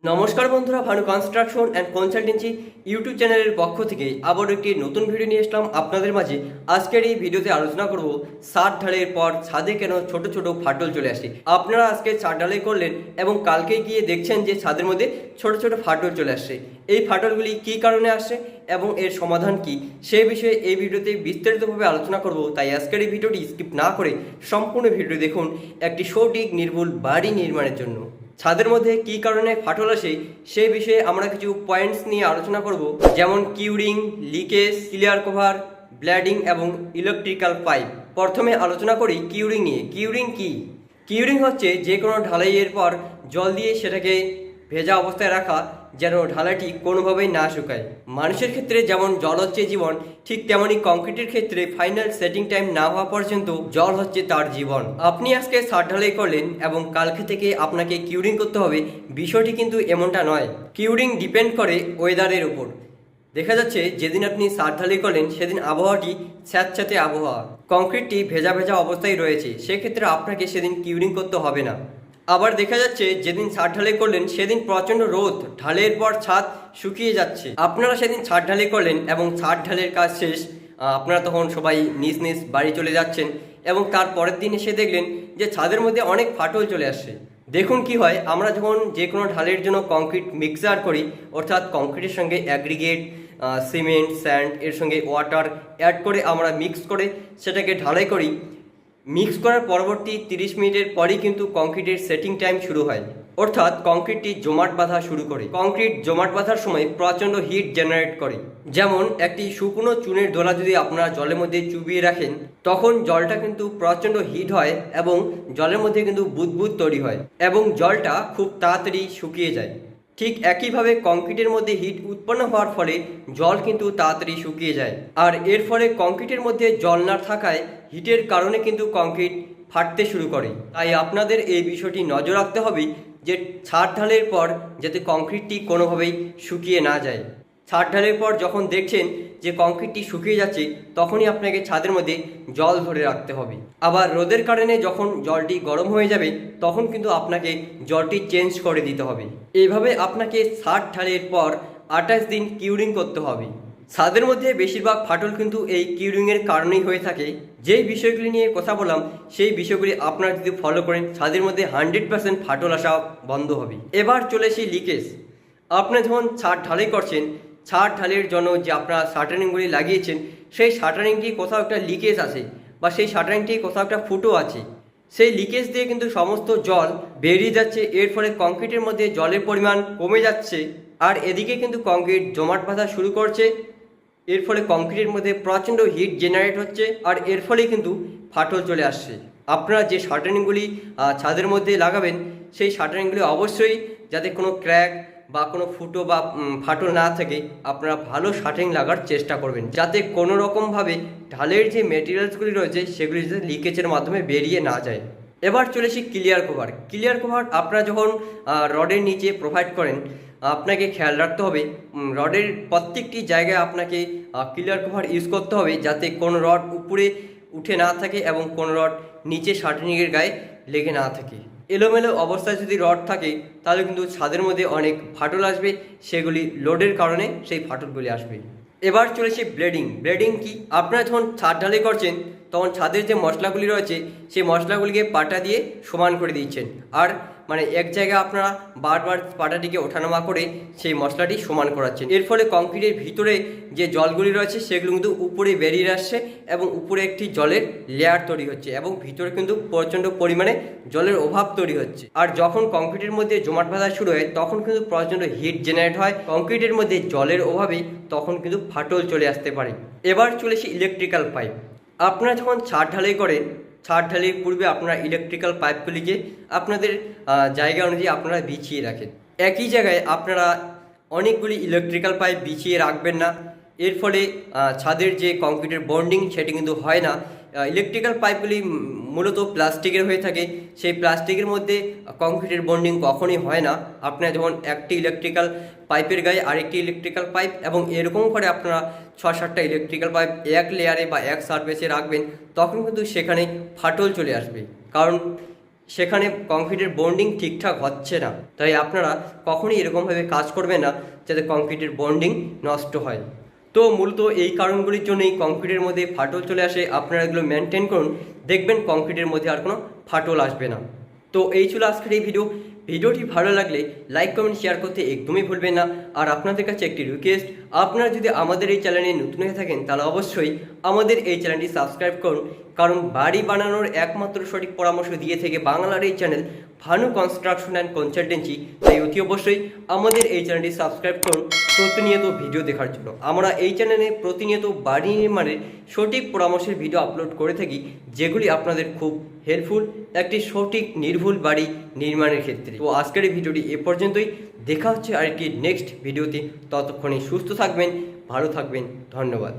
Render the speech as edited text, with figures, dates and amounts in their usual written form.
নমস্কার বন্ধুরা, Bhanu construction and consultancy YouTube চ্যানেলের পক্ষ থেকে আবার একটি নতুন ভিডিও নিয়ে আসলাম আপনাদের মাঝে। আজকের এই ভিডিওতে আলোচনা করব ছাদ ঢালাইয়ের পর ছাদে কেন ছোট ছোট ফাটল চলে আসে। আপনারা আজকে ছাদ ঢালাই করলেন এবং কালকে গিয়ে দেখছেন যে ছাদের মধ্যে ছোট ছোট ফাটল চলে আসছে। এই ফাটলগুলি কী কারণে আসছে এবং এর সমাধান কি, সে বিষয়ে এই ভিডিওতে বিস্তারিতভাবে আলোচনা করব। তাই আজকের এই ভিডিওটি স্কিপ না করে সম্পূর্ণ ভিডিও দেখুন একটি সঠিক নির্ভুল বাড়ি নির্মাণের জন্য। ছাদের মধ্যে কী কারণে ফাটল আসে সেই বিষয়ে আমরা কিছু পয়েন্টস নিয়ে আলোচনা করব, যেমন curing, leakage, clear cover, bleeding এবং ইলেকট্রিক্যাল পাইপ। প্রথমে আলোচনা করি কিউরিং নিয়ে। কিউরিং কি? কিউরিং হচ্ছে যে কোনো ঢালাইয়ের পর জল দিয়ে সেটাকে ভেজা অবস্থায় রাখা, যেন ঢালাইটি কোনোভাবেই না শুকায়। মানুষের ক্ষেত্রে যেমন জল হচ্ছে জীবন, ঠিক তেমনই কংক্রিটের ক্ষেত্রে ফাইনাল সেটিং টাইম না হওয়া পর্যন্ত জল হচ্ছে তার জীবন। আপনি আজকে ছাদ ঢালাই করলেন এবং কালকে থেকে আপনাকে কিউরিং করতে হবে, বিষয়টি কিন্তু এমনটা নয়। কিউরিং ডিপেন্ড করে ওয়েদারের উপর। দেখা যাচ্ছে যেদিন আপনি ছাদ ঢালাই করলেন সেদিন আবহাওয়াটি স্যাঁতস্যাঁতে আবহাওয়া, কংক্রিটটি ভেজা ভেজা অবস্থায় রয়েছে, সেক্ষেত্রে আপনাকে সেদিন কিউরিং করতে হবে না। আবার দেখা যাচ্ছে যেদিন ছাদ ঢালাই করলেন সেদিন প্রচণ্ড রোদ, ঢালাইয়ের পর ছাদ শুকিয়ে যাচ্ছে। আপনারা সেদিন ছাদ ঢালাই করলেন এবং ছাদ ঢালাইয়ের কাজ শেষ, আপনারা তখন সবাই নিজ নিজ বাড়ি চলে যাচ্ছেন এবং তার পরের দিন এসে দেখলেন যে ছাদের মধ্যে অনেক ফাটল চলে আসছে। দেখুন কি হয়, আমরা যখন যে কোনো ঢালাইয়ের জন্য কংক্রিট মিক্সার করি, অর্থাৎ কংক্রিটের সঙ্গে অ্যাগ্রিগেট, সিমেন্ট, স্যান্ড এর সঙ্গে ওয়াটার অ্যাড করে আমরা মিক্স করে সেটাকে ঢালাই করি। মিক্স করার পরবর্তী 30 মিনিটের পরই কিন্তু কংক্রিটের সেটিং টাইম শুরু হয়, অর্থাৎ কংক্রিটটি জমাট বাঁধা শুরু করে। কংক্রিট জমাট বাঁধার সময় প্রচণ্ড হিট জেনারেট করে। যেমন একটি শুকনো চুনের দোলা যদি আপনারা জলের মধ্যে চুবিয়ে রাখেন, তখন জলটা কিন্তু প্রচণ্ড হিট হয় এবং জলের মধ্যে কিন্তু বুদবুদ তৈরি হয় এবং জলটা খুব তাড়াতাড়ি শুকিয়ে যায়। ঠিক একইভাবে কংক্রিটের মধ্যে হিট উৎপন্ন হওয়ার ফলে জল কিন্তু তাড়াতাড়ি শুকিয়ে যায়, আর এর ফলে কংক্রিটের মধ্যে জল না থাকায় হিটের কারণে কিন্তু কংক্রিট ফাটতে শুরু করে। তাই আপনাদের এই বিষয়টি নজর রাখতে হবে যে ছাদ ঢালাইয়ের পর যাতে কংক্রিটটি কোনোভাবেই শুকিয়ে না যায়। ছাদ ঢালাইয়ের পর যখন দেখছেন যে কংক্রিটটি শুকিয়ে যাচ্ছে, তখনই আপনাকে ছাদের মধ্যে জল ধরে রাখতে হবে। আবার রোদের কারণে যখন জলটি গরম হয়ে যাবে তখন কিন্তু আপনাকে জলটি চেঞ্জ করে দিতে হবে। এইভাবে আপনাকে ছাদ ঢালাইয়ের পর 28 দিন কিউরিং করতে হবে। ছাদের মধ্যে বেশিরভাগ ফাটল কিন্তু এই কিউরিংয়ের কারণেই হয়ে থাকে। যেই বিষয়গুলি নিয়ে কথা বললাম সেই বিষয়গুলি আপনারা যদি ফলো করেন, ছাদের মধ্যে 100% ফাটল আসা বন্ধ হবে। এবার চলে আসি লিকেজ। আপনি যখন ছাদ ঢালাই করছেন, ছাদ ঢালাইয়ের জন্য যে আপনারা শাটারিংগুলি লাগিয়েছেন, সেই শাটারিংটি কোথাও একটা লিকেজ আছে বা সেই শাটারিংটি কোথাও একটা ফুটো আছে, সেই লিকেজ দিয়ে কিন্তু সমস্ত জল বেরিয়ে যাচ্ছে। এর ফলে কংক্রিটের মধ্যে জলের পরিমাণ কমে যাচ্ছে, আর এদিকে কিন্তু কংক্রিট জমাট বাঁধা শুরু করছে। এর ফলে কংক্রিটের মধ্যে প্রচণ্ড হিট জেনারেট হচ্ছে, আর এর ফলেই কিন্তু ফাটল চলে আসছে। আপনারা যে শাটারিংগুলি ছাদের মধ্যে লাগাবেন, সেই শাটারিংগুলি অবশ্যই যাতে কোনো ক্র্যাক বা কোনো ফুটো বা ফাটল না থাকে, আপনারা ভালো শাটারিং লাগার চেষ্টা করবেন, যাতে কোনো রকমভাবে ঢালের যে মেটেরিয়ালসগুলি রয়েছে সেগুলি যাতে লিকেজের মাধ্যমে বেরিয়ে না যায়। এবার চলে আসি ক্লিয়ার কভার। ক্লিয়ার কভার আপনারা যখন রডের নিচে প্রোভাইড করেন, আপনাকে খেয়াল রাখতে হবে রডের প্রত্যেকটি জায়গায় আপনাকে ক্লিয়ার কভার ইউজ করতে হবে, যাতে কোনো রড উপরে উঠে না থাকে এবং কোনো রড নিচে শাটারিংয়ের গায়ে লেগে না থাকে। এলোমেলো অবস্থায় যদি রড থাকে তাহলে কিন্তু ছাদের মধ্যে অনেক ফাটল আসবে, সেগুলি লোডের কারণে সেই ফাটলগুলি আসবে। এবার চলেছে ব্লেডিং। ব্লেডিং কি? আপনারা যখন ছাদ ঢালাই করছেন তখন ছাদের যে মশলাগুলি রয়েছে সেই মশলাগুলিকে পাটা দিয়ে সমান করে দিচ্ছেন, আর মানে এক জায়গায় আপনারা বারবার পাটাটিকে ওঠানামা করে সেই মশলাটি সমান করাচ্ছেন। এর ফলে কংক্রিটের ভিতরে যে জলগুলি রয়েছে সেগুলো কিন্তু উপরে বেরিয়ে আসছে এবং উপরে একটি জলের লেয়ার তৈরি হচ্ছে এবং ভিতরে কিন্তু প্রচণ্ড পরিমাণে জলের অভাব তৈরি হচ্ছে। আর যখন কংক্রিটের মধ্যে জমাট বাঁধা শুরু হয় তখন কিন্তু প্রচণ্ড হিট জেনারেট হয় কংক্রিটের মধ্যে জলের অভাবে, তখন কিন্তু ফাটল চলে আসতে পারে। এবার চলেছে ইলেকট্রিক্যাল পাইপ। আপনারা যখন ছাদ ঢালাই করেন, ছাদ ঢালাইয়ের পূর্বে আপনারা ইলেকট্রিক্যাল পাইপগুলিকে আপনাদের জায়গা অনুযায়ী আপনারা বিছিয়ে রাখেন। একই জায়গায় আপনারা অনেকগুলি ইলেকট্রিক্যাল পাইপ বিছিয়ে রাখবেন না, এর ফলে ছাদের যে কংক্রিটের বন্ডিং সেটি কিন্তু হয় না। ইলেকট্রিক্যাল পাইপগুলি মূলত প্লাস্টিকের হয়ে থাকে, সেই প্লাস্টিকের মধ্যে কংক্রিটের বন্ডিং কখনোই হয় না। আপনারা যখন একটি ইলেকট্রিক্যাল পাইপের গায়ে আরেকটি ইলেকট্রিক্যাল পাইপ এবং এরকম করে আপনারা 6-7টা ইলেকট্রিক্যাল পাইপ এক লেয়ারে বা এক সারফেসে রাখবেন, তখন কিন্তু সেখানে ফাটল চলে আসবে। কারণ সেখানে কংক্রিটের বন্ডিং ঠিকঠাক হচ্ছে না। তাই আপনারা কখনই এরকমভাবে কাজ করবেন না যাতে কংক্রিটের বন্ডিং নষ্ট হয়। তো মূলত এই কারণগুলির জন্যই কংক্রিটের মধ্যে ফাটল চলে আসে। আপনারা এগুলো মেনটেন করুন, দেখবেন কংক্রিটের মধ্যে আর কোনো ফাটল আসবে না। তো এই ছিল আজকের এই ভিডিওটি ভালো লাগলে লাইক কমেন্ট শেয়ার করতে একদমই ভুলবেন না। আর আপনাদের কাছে একটি রিকোয়েস্ট, আপনারা যদি আমাদের এই চ্যানেলে নতুন হয়ে থাকেন তাহলে অবশ্যই আমাদের এই চ্যানেলটি সাবস্ক্রাইব করুন, কারণ বাড়ি বানানোর একমাত্র সঠিক পরামর্শ দিয়ে থেকে বাংলার এই channel Bhanu construction and consultancy. তাই অতি অবশ্যই আমাদের এই চ্যানেলটি সাবস্ক্রাইব করুন প্রতিনিয়ত ভিডিও দেখার জন্য। আমরা এই চ্যানেলে প্রতিনিয়ত বাড়ি নির্মাণের সঠিক পরামর্শের ভিডিও আপলোড করে থাকি, যেগুলি আপনাদের খুব হেল্পফুল একটি সঠিক নির্ভুল বাড়ি নির্মাণের ক্ষেত্রে। তো আজকের এই ভিডিওটি এ পর্যন্তই। দেখা হচ্ছে আরেকটি নেক্সট ভিডিওতে। ততক্ষণে সুস্থ থাকবেন, ভালো থাকবেন। ধন্যবাদ।